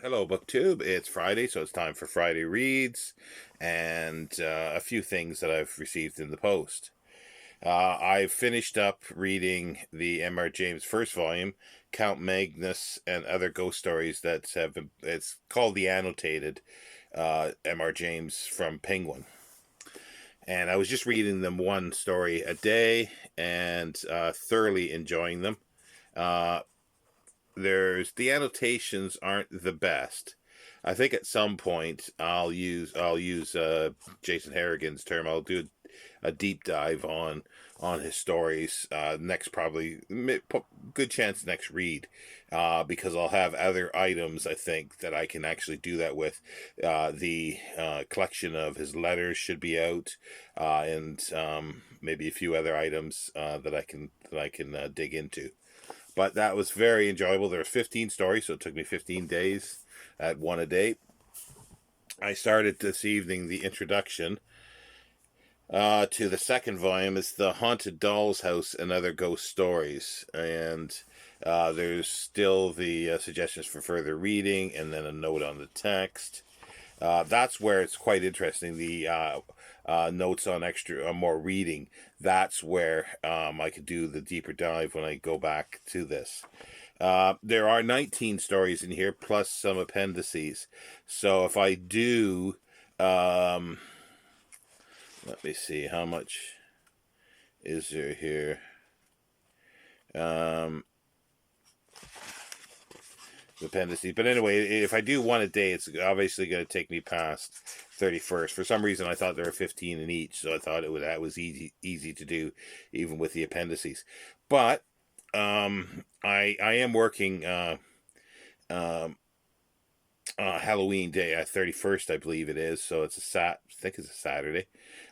Hello, BookTube. It's Friday, so it's time for Friday Reads and a few things that I've received in the post. I've finished up reading the M.R. James first volume, Count Magnus and Other Ghost Stories it's called the Annotated M.R. James from Penguin. And I was just reading them one story a day and thoroughly enjoying them. Uh, the annotations aren't the best. I think at some point I'll use Jason Harrigan's term. I'll do a deep dive on his stories next, probably good chance next read, because I'll have other items I think that I can actually do that with. The collection of his letters should be out, and maybe a few other items that I can dig into. But that was very enjoyable. There were 15 stories, so it took me 15 days at one a day. I started this evening the introduction to the second volume. It's The Haunted Doll's House and Other Ghost Stories. And there's still the suggestions for further reading and then a note on the text. That's where it's quite interesting. The notes on extra more reading. That's where I could do the deeper dive when I go back to this. There are 19 stories in here plus some appendices. So if I do, let me see, how much is there here? Appendices. But anyway, if I do one a day, it's obviously going to take me past 31st. For some reason, I thought there were 15 in each, so I thought that was easy to do, even with the appendices. But I am working Halloween day at 31st, I believe it is. So it's I think it's a Saturday.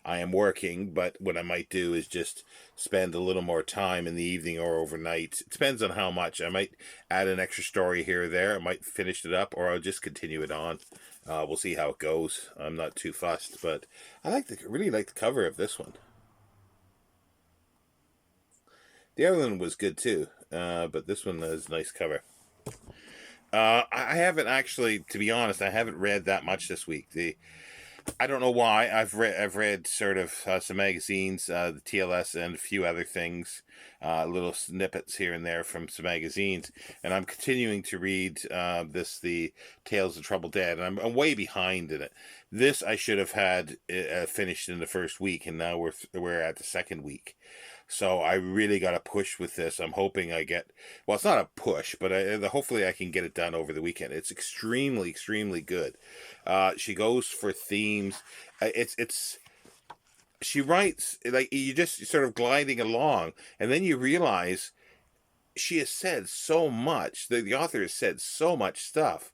I am working, but what I might do is just spend a little more time in the evening or overnight. It depends on how much. I might add an extra story here or there. I might finish it up, or I'll just continue it on. We'll see how it goes. I'm not too fussed, but really like the cover of this one. The other one was good too, but this one has a nice cover. I haven't actually, to be honest, I haven't read that much this week. I don't know why. I've read sort of some magazines, the TLS, and a few other things, little snippets here and there from some magazines, and I'm continuing to read the Tales of Troubled Dead, and I'm way behind in it. This I should have had finished in the first week, and now we're at the second week. So I really got to push with this. I'm hoping I get, well, it's not a push, but hopefully I can get it done over the weekend. It's extremely, extremely good. She goes for themes. She writes, like, you just sort of gliding along, and then you realize she has said so much, the author has said so much stuff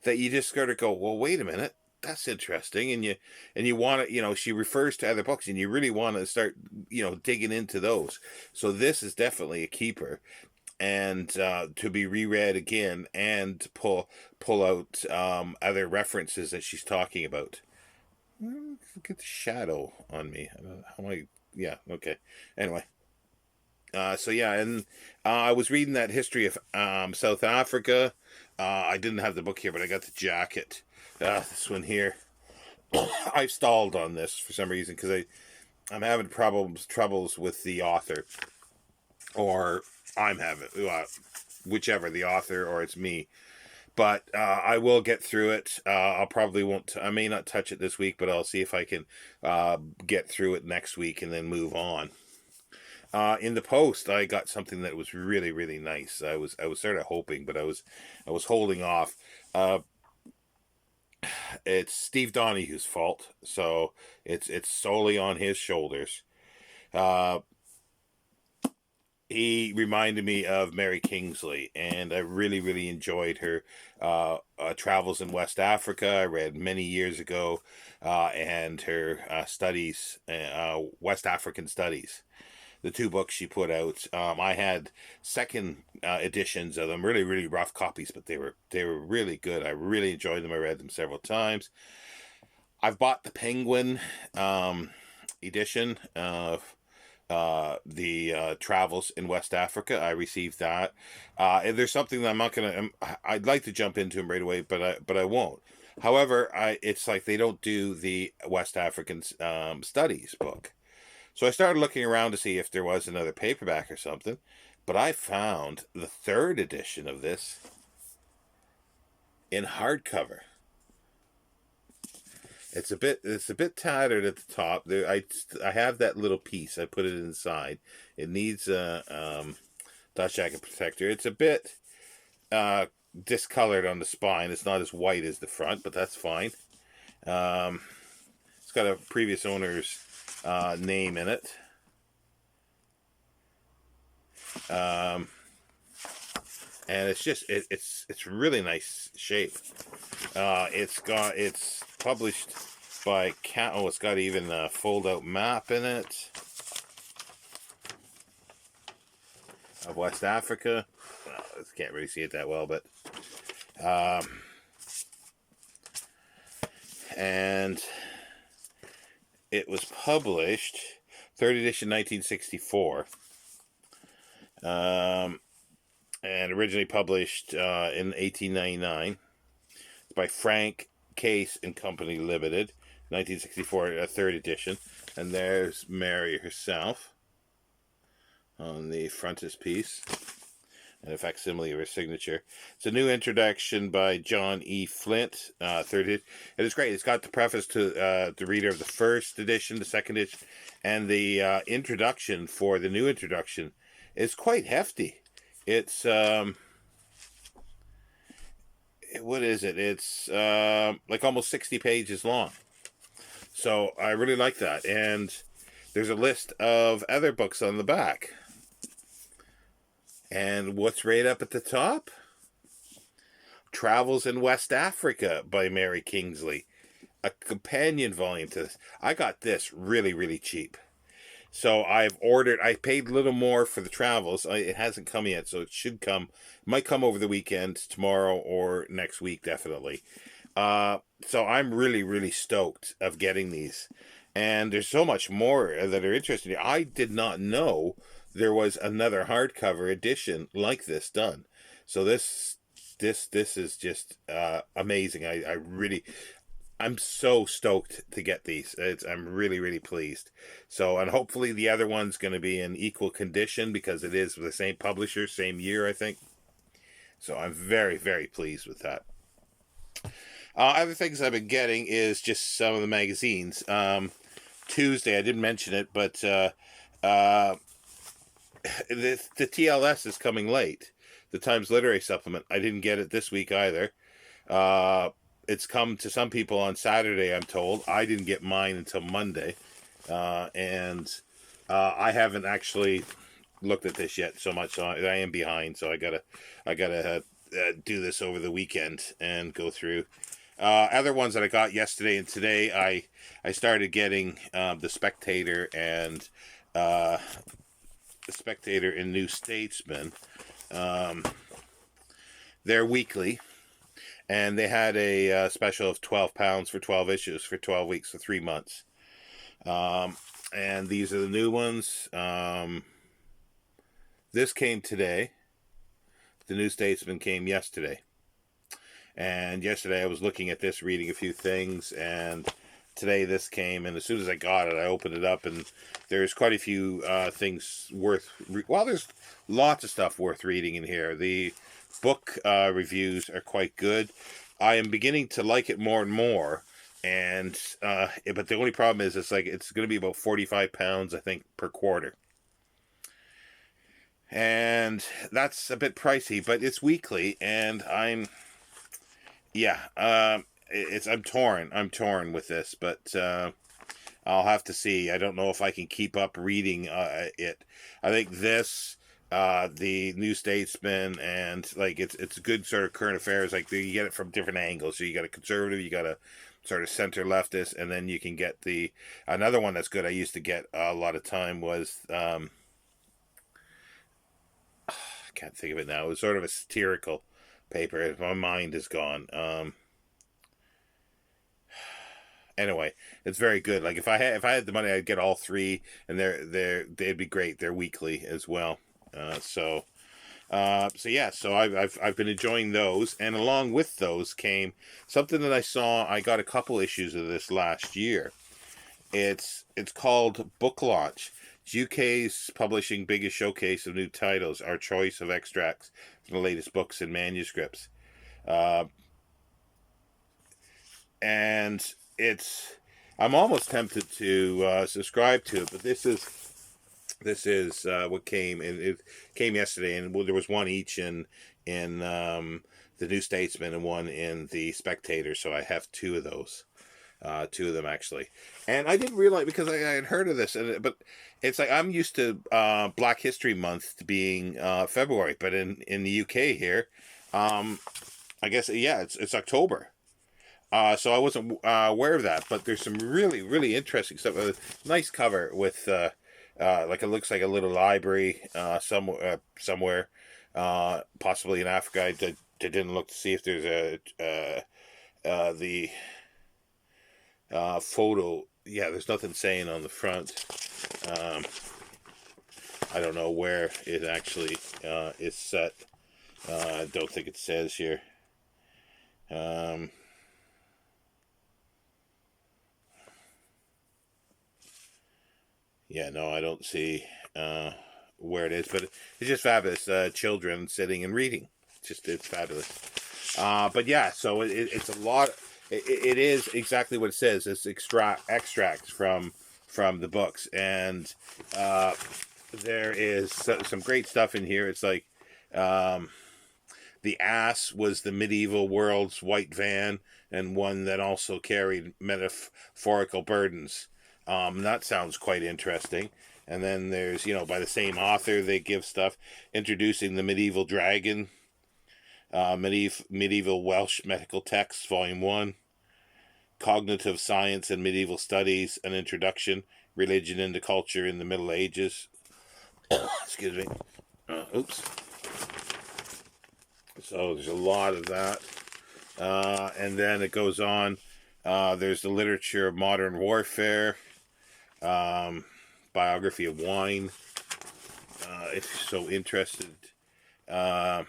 that you just sort of go, well, wait a minute, that's interesting. And you want to, she refers to other books, and you really want to start, digging into those. So this is definitely a keeper, and to be reread again and pull out other references that she's talking about. Get the shadow on me. How am I? Yeah. Okay. Anyway. So yeah, and I was reading that history of South Africa. I didn't have the book here, but I got the jacket. This one here. I've stalled on this for some reason because I'm having troubles with the author, or I'm having whichever, the author or it's me. But I will get through it. I'll probably won't. I may not touch it this week, but I'll see if I can get through it next week and then move on. In the post, I got something that was really, really nice. I was sort of hoping, but I was holding off. It's Steve Donohue's fault, so it's solely on his shoulders. Uh, he reminded me of Mary Kingsley, and I really, really enjoyed her travels in West Africa. I read many years ago, and her studies, West African studies, the two books she put out. I had second editions of them, really, really rough copies, but they were really good. I really enjoyed them. I read them several times. I've bought the Penguin edition of the travels in West Africa. I received that. And there's something that I'm not gonna. I'd like to jump into them right away, but I won't. However, it's like they don't do the West African studies book. So I started looking around to see if there was another paperback or something, but I found the third edition of this in hardcover. It's a bit tattered at the top. There, I have that little piece. I put it inside. It needs a dust jacket protector. It's a bit discolored on the spine. It's not as white as the front, but that's fine. It's got a previous owner's name in it. And it's just it's really nice shape. It's published by it's got even a fold out map in it of West Africa. I can't really see it that well, but and it was published third edition 1964. And originally published in 1899. It's by Frank Case and Company Limited, 1964, a third edition. And there's Mary herself on the frontispiece, and a facsimile of her signature. It's a new introduction by John E. Flint, third edition. And it's great. It's got the preface to the reader of the first edition, the second edition, and the introduction for the new introduction is quite hefty. It's what is it? It's like almost 60 pages long. So I really like that. And there's a list of other books on the back. And what's right up at the top? Travels in West Africa by Mary Kingsley. A companion volume to this. I got this really, really cheap. So I paid a little more for the travels. It hasn't come yet, so it should come. It might come over the weekend, tomorrow or next week, definitely. So I'm really, really stoked of getting these. And there's so much more that are interesting. I did not know there was another hardcover edition like this done. So this is just amazing. I'm so stoked to get these. I'm really, really pleased. So, and hopefully the other one's going to be in equal condition because it is the same publisher, same year, I think. So I'm very, very pleased with that. Other things I've been getting is just some of the magazines. Tuesday, I didn't mention it, but the TLS is coming late. The Times Literary Supplement. I didn't get it this week either. It's come to some people on Saturday, I'm told. I didn't get mine until Monday. And I haven't actually looked at this yet so much. So I am behind. So I gotta do this over the weekend and go through. Other ones that I got yesterday and today, I started getting The Spectator and The Spectator and New Statesman. They're weekly. And they had a special of £12 for 12 issues for 12 weeks, for 3 months. And these are the new ones. This came today. The New Statesman came yesterday. And yesterday I was looking at this, reading a few things, and today this came, and as soon as I got it, I opened it up, and there's quite a few things worth... there's lots of stuff worth reading in here. The book reviews are quite good. I am beginning to like it more and more, and but the only problem is it's going to be about £45, I think, per quarter, and that's a bit pricey. But it's weekly, and I'm torn with this, but I'll have to see. I don't know if I can keep up reading it. I think this. The New Statesman, and it's good sort of current affairs. Like you get it from different angles. So you got a conservative, you got a sort of center leftist, and then you can get another one that's good. I used to get a lot of time was I can't think of it now. It was sort of a satirical paper. My mind is gone. anyway, it's very good. Like if I had the money, I'd get all three, and they'd be great. They're weekly as well. So yeah, so I've been enjoying those, and along with those came something that I saw. I got a couple issues of this last year. It's called Book Launch. It's UK's publishing biggest showcase of new titles. Our choice of extracts from the latest books and manuscripts. Uh, and I'm almost tempted to subscribe to it, but this is what came, and it came yesterday, and there was one each in the New Statesman and one in the Spectator, so I have two of those. Two of them actually, and I didn't realize, because I had heard of this, but it's like I'm used to Black History Month to being February, but in the UK here, I guess it's October. So I wasn't aware of that, but there's some really, really interesting stuff. Nice cover with like it looks like a little library somewhere, possibly in Africa. I didn't look to see if there's the photo. Yeah, there's nothing saying on the front. I don't know where it actually is set. I don't think it says here. Yeah, no, I don't see where it is, but it's just fabulous. Children sitting and reading. It's fabulous. But yeah, so it's a lot. It is exactly what it says. It's extracts from the books, and there is some great stuff in here. It's like the ass was the medieval world's white van, and one that also carried metaphorical burdens. That sounds quite interesting. And then there's, by the same author, they give stuff introducing the medieval dragon, medieval Welsh medical texts, volume 1, cognitive science and medieval studies, an introduction, religion into culture in the Middle Ages. Excuse me. Oops. So there's a lot of that. And then it goes on. There's the literature of modern warfare. Biography of wine, if you're so interested. The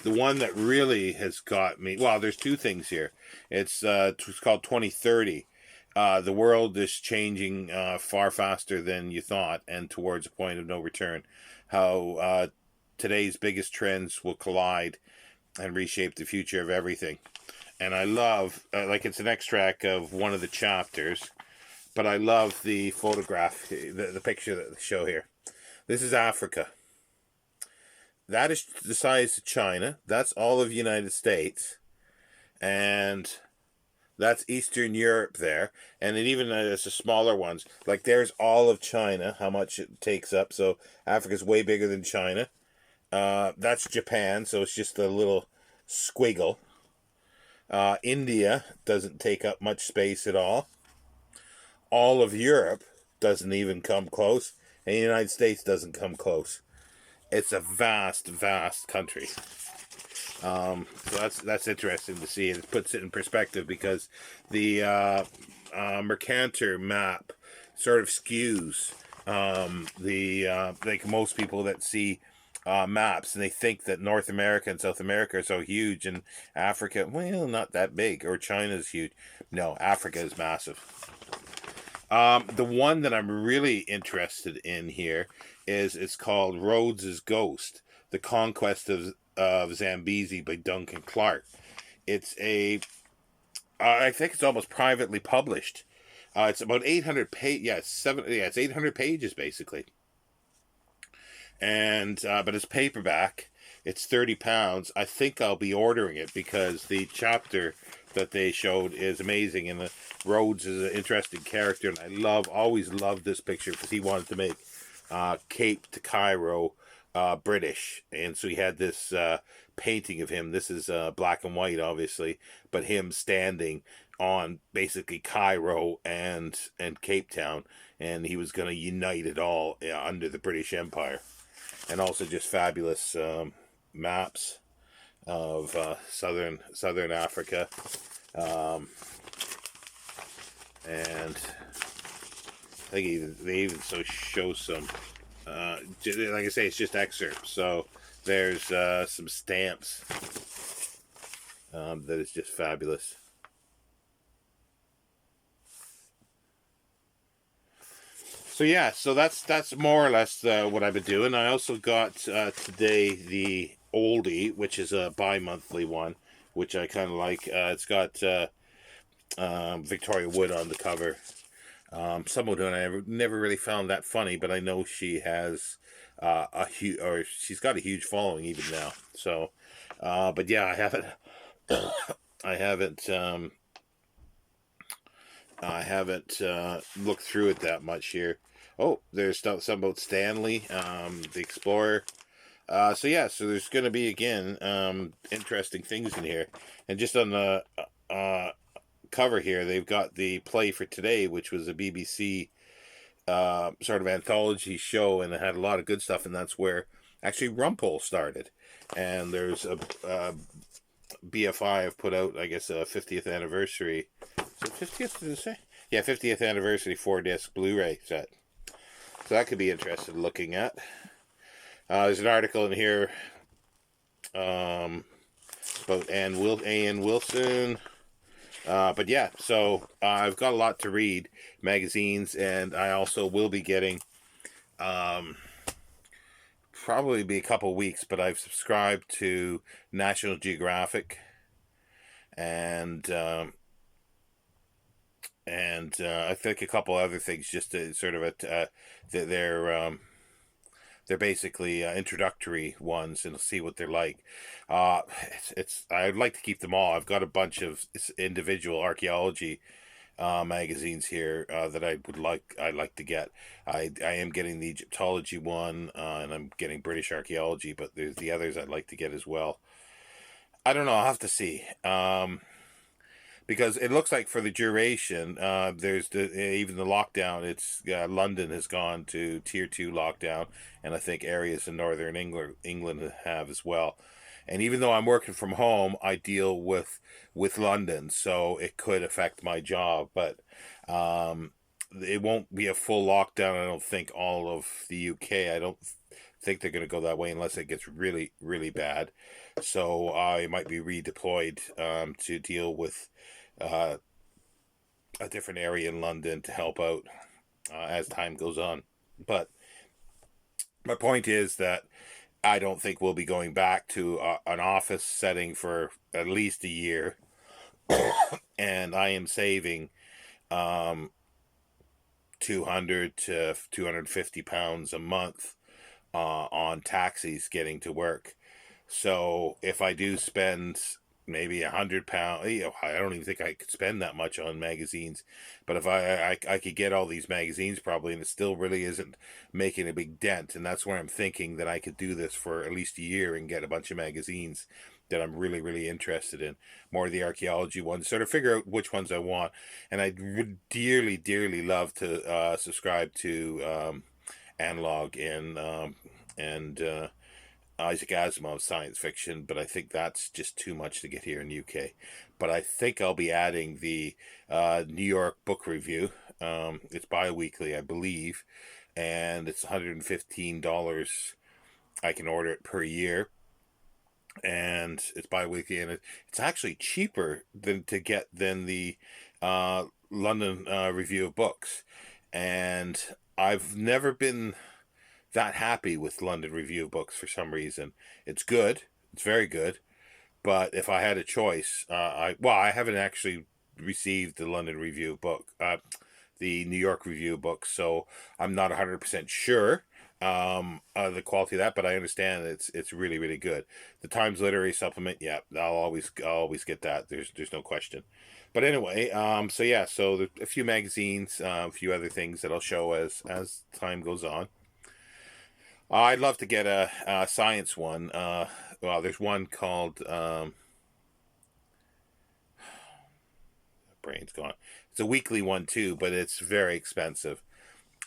one that really has got me, well, there's two things here. It's called 2030. The world is changing far faster than you thought, and towards a point of no return. How today's biggest trends will collide and reshape the future of everything. And I love, like, it's an extract of one of the chapters, but I love the photograph, the picture that they show here. This is Africa. That is the size of China. That's all of the United States. And that's Eastern Europe there. And it even has the smaller ones. Like there's all of China, how much it takes up. So Africa's way bigger than China. That's Japan, so it's just a little squiggle. India doesn't take up much space at all. All of Europe doesn't even come close, and the United States doesn't come close. It's a vast, vast country. So that's interesting to see, and it puts it in perspective, because the Mercator map sort of skews like most people that see maps, and they think that North America and South America are so huge, and Africa, well, not that big, or China's huge. No, Africa is massive. The one that I'm really interested in here it's called Rhodes' Ghost, The Conquest of Zambezi by Duncan Clark. It's I think it's almost privately published. It's about 800 pages. Yeah, it's 800 pages basically. And but it's paperback. It's £30. I think I'll be ordering it, because the chapter that they showed is amazing, and Rhodes is an interesting character, and I always loved this picture, because he wanted to make Cape to Cairo British, and so he had this painting of him. This is black and white, obviously, but him standing on basically Cairo and Cape Town, and he was going to unite it all under the British Empire. And also just fabulous maps of southern Africa. And I think they even show some, like I say, it's just excerpts. So there's some stamps that is just fabulous. So yeah, so that's more or less what I've been doing. I also got today the oldie, which is a bi-monthly one, which I kind of like. It's got Victoria Wood on the cover. Someone who I never really found that funny, but I know she has she's got a huge following even now. So, but yeah, I haven't, I haven't looked through it that much here. Oh, there's something about Stanley, the Explorer. So yeah, so there's going to be again interesting things in here, and just on the cover here, they've got the play for today, which was a BBC sort of anthology show, and it had a lot of good stuff, and that's where actually Rumpole started. And there's a BFI have put out, I guess, a 50th anniversary. Is it 50th, did it say? Yeah, 50th anniversary 4-disc Blu-ray set. So that could be interesting looking at. There's an article in here about A.N. Wilson. But yeah, so I've got a lot to read, magazines, and I also will be getting, probably be a couple weeks, but I've subscribed to National Geographic and I think a couple other things just to sort of they're basically introductory ones, and see what they're like. I'd like to keep them all. I've got a bunch of individual archaeology magazines here that I'd like to get. I am getting the Egyptology one, and I'm getting British archaeology, but there's the others I'd like to get as well. I don't know. I'll have to see. Because it looks like for the duration, there's even the lockdown. It's London has gone to tier 2 lockdown, and I think areas in northern England have as well. And even though I'm working from home, I deal with London, so it could affect my job. But it won't be a full lockdown. I don't think all of the UK. I don't think they're going to go that way unless it gets really, really bad. So I might be redeployed to deal with a different area in London to help out as time goes on. But my point is that I don't think we'll be going back to an office setting for at least a year. And I am saving 200 to £250 a month on taxis getting to work. So if I do spend maybe £100, I don't even think I could spend that much on magazines. But if I could get all these magazines probably, and it still really isn't making a big dent. And that's where I'm thinking that I could do this for at least a year and get a bunch of magazines that I'm really, really interested in. More of the archaeology ones, sort of figure out which ones I want. And I would dearly, dearly love to subscribe to Analog and Isaac Asimov's science fiction, but I think that's just too much to get here in the UK. But I think I'll be adding the New York Book Review. It's bi-weekly, I believe, and it's $115. I can order it per year, and it's bi-weekly, and it's actually cheaper than the London Review of Books. And I've never been that happy with London Review of Books for some reason. It's good. It's very good. But if I had a choice, I haven't actually received the London Review of Book, the New York Review of Books, so I'm not 100% sure the quality of that, but I understand it's really, really good. The Times Literary Supplement, yeah, I'll always get that. There's no question. But anyway, so yeah, so there's a few magazines, a few other things that I'll show as time goes on. I'd love to get a science one. Well, there's one called brain's gone. It's a weekly one too, but it's very expensive.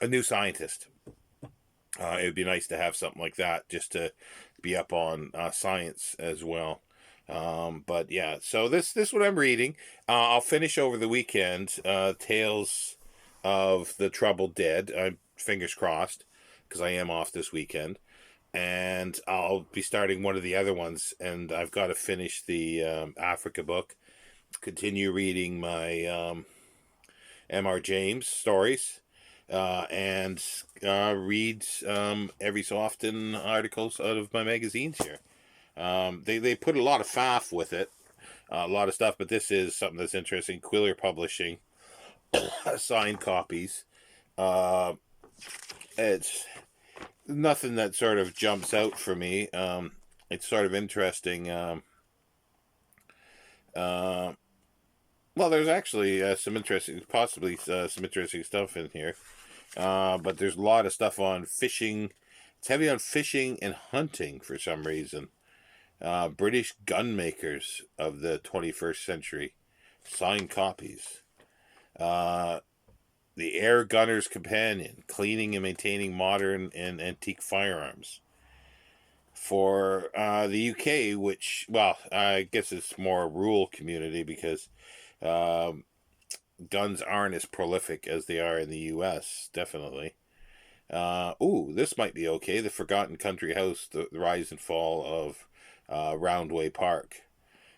A New Scientist. It would be nice to have something like that, just to be up on science as well. But yeah, so this what I'm reading. I'll finish over the weekend. Tales of the Troubled Dead. I'm fingers crossed because I am off this weekend, and I'll be starting one of the other ones. And I've got to finish the Africa book. Continue reading my M.R. James stories. And read every so often articles out of my magazines here. They put a lot of faff with it, a lot of stuff, but this is something that's interesting. Quiller Publishing, signed copies. Uh, it's nothing that sort of jumps out for me. It's sort of interesting. Uh, well, there's actually possibly some interesting stuff in here. But there's a lot of stuff on fishing. It's heavy on fishing and hunting for some reason. British gun makers of the 21st century. Signed copies. The Air Gunner's Companion. Cleaning and maintaining modern and antique firearms. For the UK, which, well, I guess it's more a rural community because guns aren't as prolific as they are in the US, definitely. This might be okay. The Forgotten Country House, the rise and fall of Roundway Park.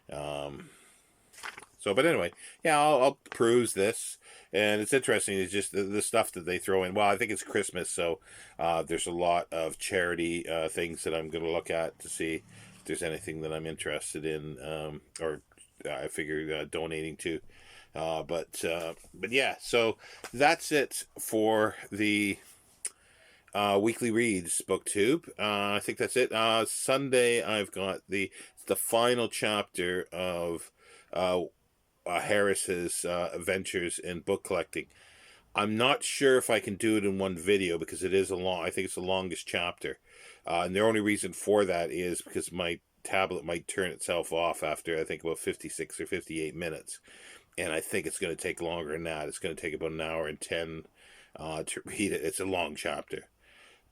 But anyway, yeah, I'll peruse this. And it's interesting. It's just the stuff that they throw in. Well, I think it's Christmas, so there's a lot of charity things that I'm going to look at to see if there's anything that I'm interested in, or I figure donating to. But yeah, so that's it for the weekly reads booktube. I think that's it. Sunday I've got the final chapter of Harris's adventures in book collecting. I'm not sure if I can do it in one video because it is I think it's the longest chapter. And the only reason for that is because my tablet might turn itself off after I think about 56 or 58 minutes. And I think it's going to take longer than that. It's going to take about an hour and 10 to read it. It's a long chapter.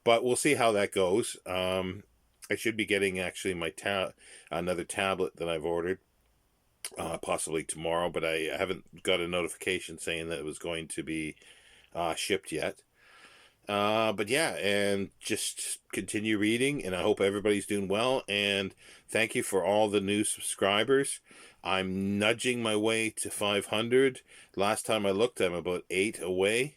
But we'll see how that goes. I should be getting actually my another tablet that I've ordered, possibly tomorrow, but I haven't got a notification saying that it was going to be shipped yet. But yeah, and just continue reading, and I hope everybody's doing well, and thank you for all the new subscribers. I'm nudging my way to 500. Last time I looked, I'm about 8 away.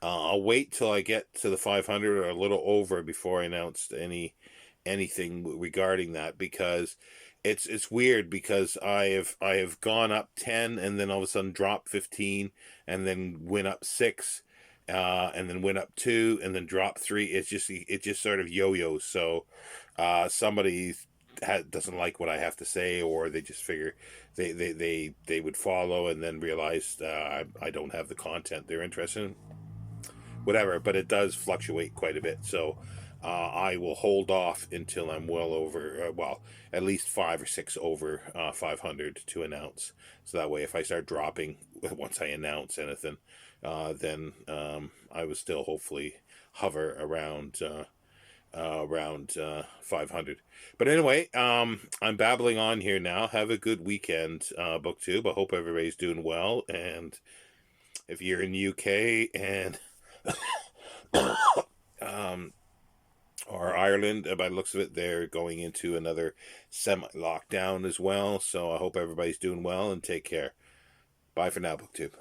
I'll wait till I get to the 500 or a little over before I announce anything regarding that, because it's weird because I have gone up 10 and then all of a sudden dropped 15 and then went up 6 and then went up 2 and then dropped 3. It just sort of yo-yos. So somebody doesn't like what I have to say, or they just figure they would follow and then realize I don't have the content they're interested in. Whatever, but it does fluctuate quite a bit. So I will hold off until I'm well over, at least 5 or 6 over 500 to announce. So that way, if I start dropping once I announce anything, then I will still hopefully hover around 500. But anyway, I'm babbling on here now. Have a good weekend, BookTube. I hope everybody's doing well. And if you're in the UK and or Ireland, by the looks of it, they're going into another semi-lockdown as well. So I hope everybody's doing well and take care. Bye for now, BookTube.